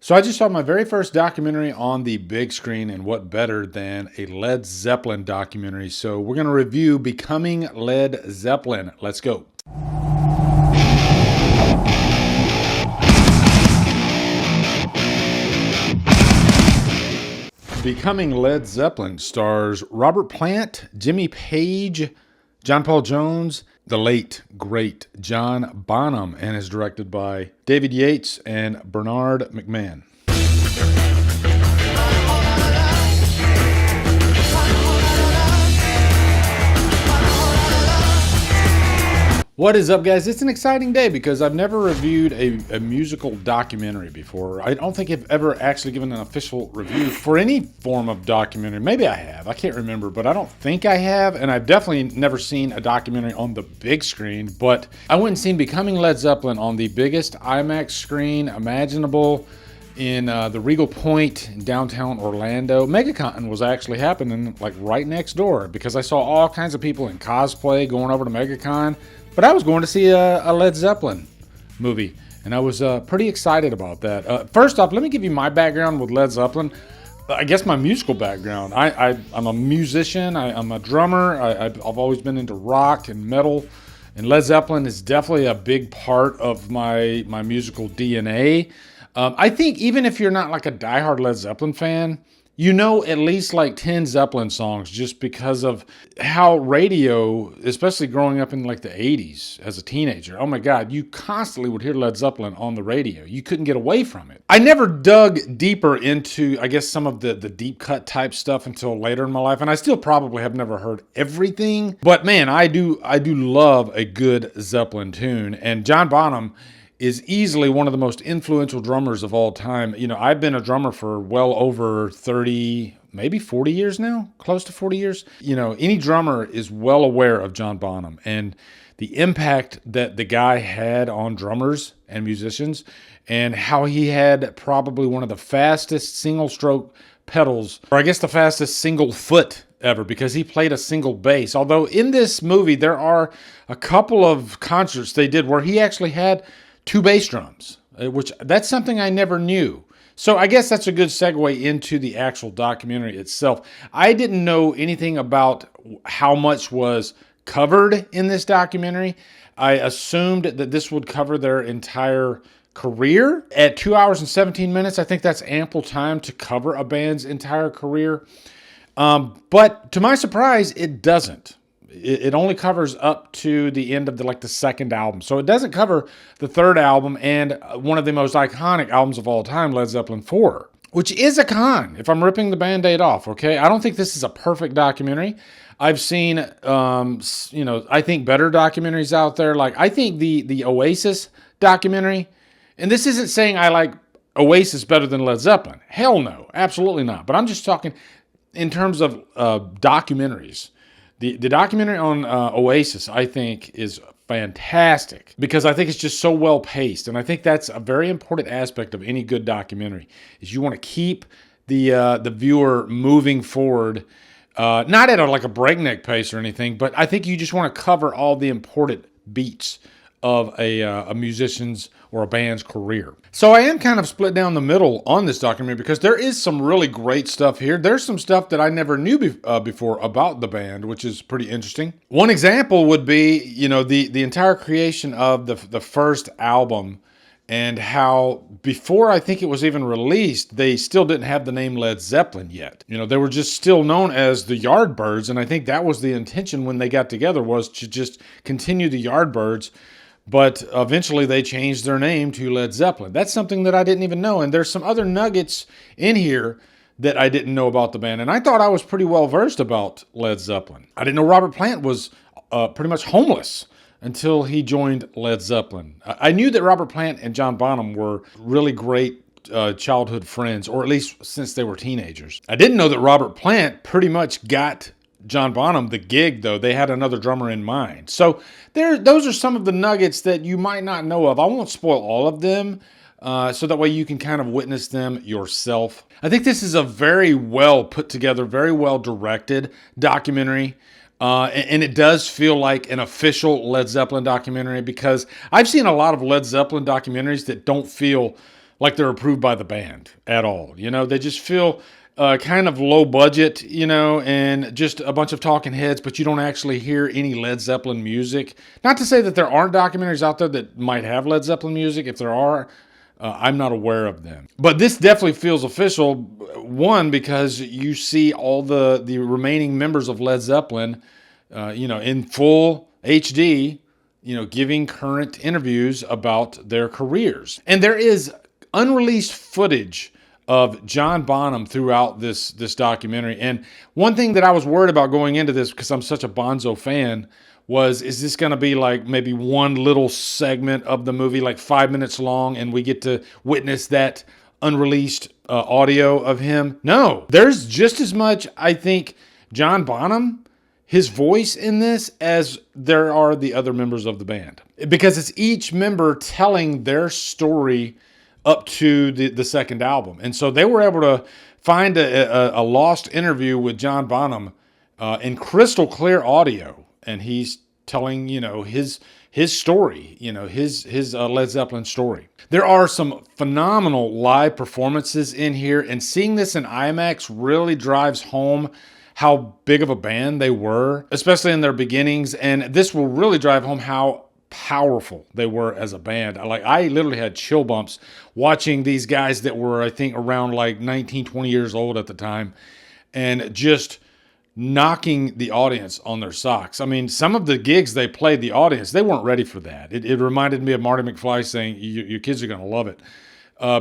So I just saw my very first documentary on the big screen, and what better than a Led Zeppelin documentary. So we're going to review Becoming Led Zeppelin. Let's go. Becoming Led Zeppelin stars Robert Plant, Jimmy Page, John Paul Jones, the late, great John Bonham, and is directed by David Yates and Bernard McMahon. What is up, guys? It's an exciting day because I've never reviewed a musical documentary before. I don't think I've ever actually given an official review for any form of documentary. Maybe I have. I can't remember, but I don't think I have. And I've definitely never seen a documentary on the big screen. But I went and seen Becoming Led Zeppelin on the biggest IMAX screen imaginable in the Regal Point in downtown Orlando. MegaCon was actually happening like right next door because I saw all kinds of people in cosplay going over to MegaCon. But I was going to see a Led Zeppelin movie, and I was pretty excited about that. First off, let me give you my background with Led Zeppelin. I guess my musical background. I'm a musician. I'm a drummer. I've always been into rock and metal, and Led Zeppelin is definitely a big part of my musical DNA. I think even if you're not like a diehard Led Zeppelin fan, you know at least like 10 Zeppelin songs just because of how radio, especially growing up in like the 80s as a teenager, oh my God, you constantly would hear Led Zeppelin on the radio. You couldn't get away from it. I never dug deeper into, I guess, some of the deep cut type stuff until later in my life, and I still probably have never heard everything. But man, I do love a good Zeppelin tune, and John Bonham is easily one of the most influential drummers of all time. You know, I've been a drummer for well over 30, maybe 40 years now, close to 40 years. You know, any drummer is well aware of John Bonham and the impact that the guy had on drummers and musicians, and how he had probably one of the fastest single stroke pedals, or I guess the fastest single foot ever, because he played a single bass. Although in this movie, there are a couple of concerts they did where he actually had two bass drums, which that's something I never knew. So I guess that's a good segue into the actual documentary itself. I didn't know anything about how much was covered in this documentary. I assumed that this would cover their entire career. At 2 hours and 17 minutes, I think that's ample time to cover a band's entire career. But to my surprise, it doesn't. It only covers up to the end of the second album. So it doesn't cover the third album and one of the most iconic albums of all time, Led Zeppelin 4, which is a con if I'm ripping the Band-Aid off, okay? I don't think this is a perfect documentary. I've seen, I think better documentaries out there. Like, I think the Oasis documentary, and this isn't saying I like Oasis better than Led Zeppelin. Hell no, absolutely not. But I'm just talking in terms of documentaries. The documentary on Oasis, I think, is fantastic because I think it's just so well paced, and I think that's a very important aspect of any good documentary. Is you want to keep the viewer moving forward, not at a breakneck pace or anything, but I think you just want to cover all the important beats of a musician's or a band's career. So I am kind of split down the middle on this documentary because there is some really great stuff here. There's some stuff that I never knew before about the band, which is pretty interesting. One example would be, the entire creation of the first album, and how before I think it was even released, they still didn't have the name Led Zeppelin yet. They were just still known as the Yardbirds, and I think that was the intention when they got together, was to just continue the Yardbirds. But eventually they changed their name to Led Zeppelin. That's something that I didn't even know. And there's some other nuggets in here that I didn't know about the band. And I thought I was pretty well versed about Led Zeppelin. I didn't know Robert Plant was pretty much homeless until he joined Led Zeppelin. I knew that Robert Plant and John Bonham were really great childhood friends, or at least since they were teenagers. I didn't know that Robert Plant pretty much got John Bonham the gig, though. They had another drummer in mind. So those are some of the nuggets that you might not know of. I won't spoil all of them, so that way you can kind of witness them yourself. I think this is a very well put together, very well directed documentary. And it does feel like an official Led Zeppelin documentary, because I've seen a lot of Led Zeppelin documentaries that don't feel like they're approved by the band at all. You know, they just feel kind of low budget, you know, and just a bunch of talking heads, but you don't actually hear any Led Zeppelin music. Not to say that there aren't documentaries out there that might have Led Zeppelin music. If there are, I'm not aware of them. But this definitely feels official. One, because you see all the remaining members of Led Zeppelin, you know, in full HD, you know, giving current interviews about their careers. And there is unreleased footage of John Bonham throughout this documentary. And one thing that I was worried about going into this, because I'm such a Bonzo fan, was, is this going to be like maybe one little segment of the movie, like 5 minutes long, and we get to witness that unreleased audio of him? No, there's just as much, I think, John Bonham, his voice in this, as there are the other members of the band. Because it's each member telling their story up to the second album. And so they were able to find a lost interview with John Bonham in crystal clear audio. And he's telling, you know, his story, you know, his Led Zeppelin story. There are some phenomenal live performances in here, and seeing this in IMAX really drives home how big of a band they were, especially in their beginnings. And this will really drive home how powerful they were as a band. I literally had chill bumps watching these guys that were, I think, around like 19, 20 years old at the time, and just knocking the audience on their socks. I mean, some of the gigs they played, the audience, they weren't ready for that. It reminded me of Marty McFly saying, your kids are going to love it.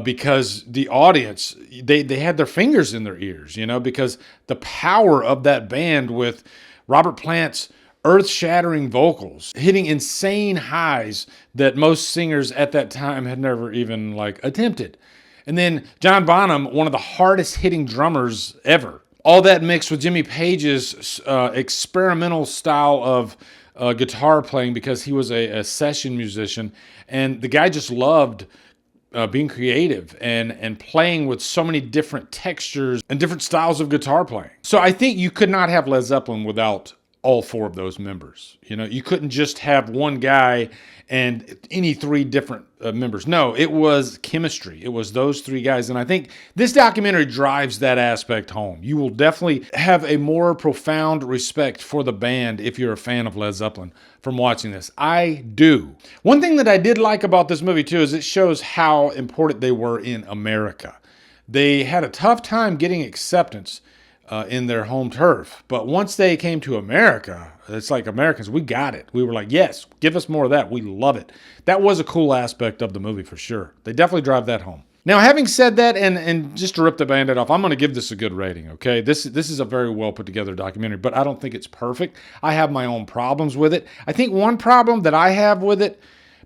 Because the audience, they had their fingers in their ears, you know, because the power of that band with Robert Plant's earth-shattering vocals, hitting insane highs that most singers at that time had never even like attempted. And then John Bonham, one of the hardest hitting drummers ever. All that mixed with Jimmy Page's experimental style of guitar playing, because he was a session musician, and the guy just loved being creative and playing with so many different textures and different styles of guitar playing. So I think you could not have Led Zeppelin without all four of those members. You know, you couldn't just have one guy and any three different members. No, it was chemistry. It was those three guys. And I think this documentary drives that aspect home. You will definitely have a more profound respect for the band if you're a fan of Led Zeppelin from watching this. I do. One thing that I did like about this movie too is it shows how important they were in America. They had a tough time getting acceptance in their home turf. But once they came to America, it's like Americans, we got it. We were like, yes, give us more of that. We love it. That was a cool aspect of the movie for sure. They definitely drive that home. Now, having said that, and just to rip the Band-Aid off, I'm going to give this a good rating, okay? This is a very well put together documentary, but I don't think it's perfect. I have my own problems with it. I think one problem that I have with it,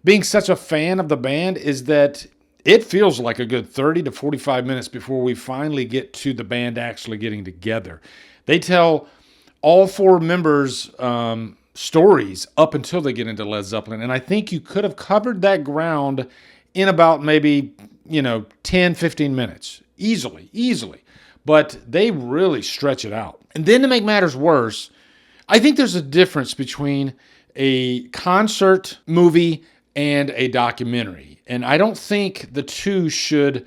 being such a fan of the band, is that it feels like a good 30 to 45 minutes before we finally get to the band actually getting together. They tell all four members' stories up until they get into Led Zeppelin, and I think you could have covered that ground in about maybe, 10, 15 minutes. Easily. But they really stretch it out. And then to make matters worse, I think there's a difference between a concert movie and a documentary. And I don't think the two should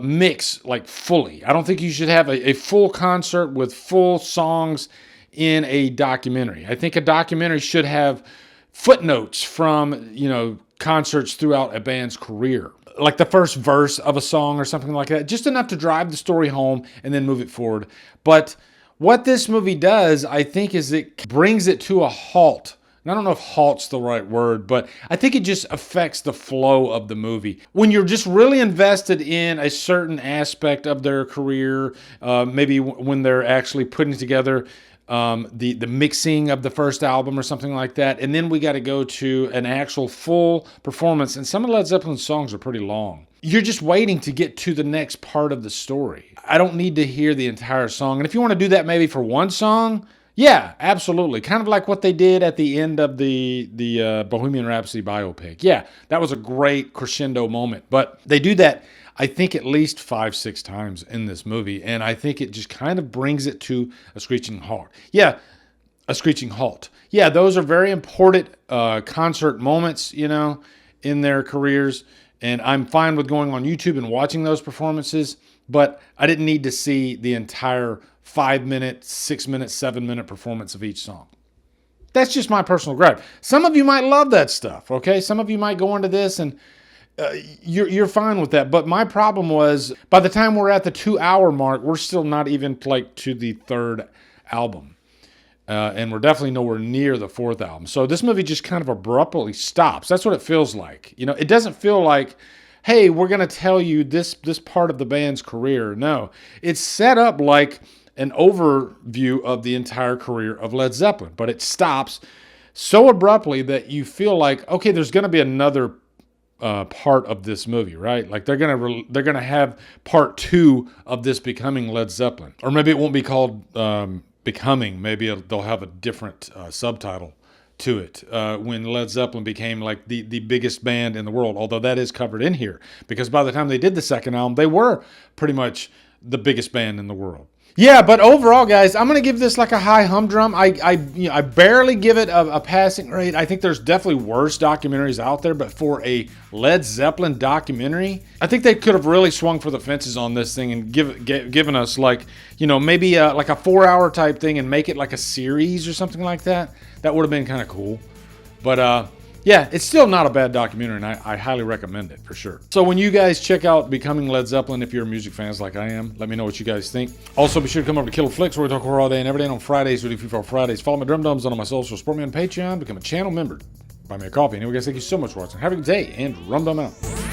mix like fully. I don't think you should have a full concert with full songs in a documentary. I think a documentary should have footnotes from, concerts throughout a band's career. Like the first verse of a song or something like that. Just enough to drive the story home and then move it forward. But what this movie does, I think, is it brings it to a halt. And I don't know if halt's the right word, but I think it just affects the flow of the movie. When you're just really invested in a certain aspect of their career, maybe when they're actually putting together the mixing of the first album or something like that, and then we got to go to an actual full performance, and some of Led Zeppelin's songs are pretty long. You're just waiting to get to the next part of the story. I don't need to hear the entire song, and if you want to do that maybe for one song, yeah, absolutely. Kind of like what they did at the end of the Bohemian Rhapsody biopic. Yeah, that was a great crescendo moment. But they do that, I think, at least 5-6 times in this movie. And I think it just kind of brings it to a screeching halt. Yeah, a screeching halt. Yeah, those are very important concert moments, in their careers. And I'm fine with going on YouTube and watching those performances, but I didn't need to see the entire 5-minute, 6-minute, 7-minute performance of each song. That's just my personal gripe. Some of you might love that stuff, okay? Some of you might go into this and you're fine with that. But my problem was, by the time we're at the 2-hour mark, we're still not even like to the 3rd album. And we're definitely nowhere near the 4th album. So this movie just kind of abruptly stops. That's what it feels like. You know, it doesn't feel like, hey, we're going to tell you this part of the band's career. No, it's set up like an overview of the entire career of Led Zeppelin. But it stops so abruptly that you feel like, okay, there's going to be another part of this movie, right? Like they're gonna have part 2 of this becoming Led Zeppelin, or maybe it won't be called Becoming. Maybe they'll have a different subtitle to it. When Led Zeppelin became like the biggest band in the world, although that is covered in here, because by the time they did the 2nd album, they were pretty much the biggest band in the world. Yeah, but overall, guys, I'm going to give this like a high humdrum. I barely give it a passing rate. I think there's definitely worse documentaries out there, but for a Led Zeppelin documentary, I think they could have really swung for the fences on this thing and given us like, you know, maybe like a 4-hour type thing and make it like a series or something like that. That would have been kind of cool. But yeah, it's still not a bad documentary, and I highly recommend it for sure. So when you guys check out Becoming Led Zeppelin, if you're music fans like I am, let me know what you guys think. Also, be sure to come over to Killer Flicks, where we talk horror all day and every day. And on Fridays, we do Free for Fridays. Follow my Drumdums on all my socials. Support me on Patreon. Become a channel member. Buy me a coffee. Anyway, guys, thank you so much for watching. Have a good day, and Drumdum out.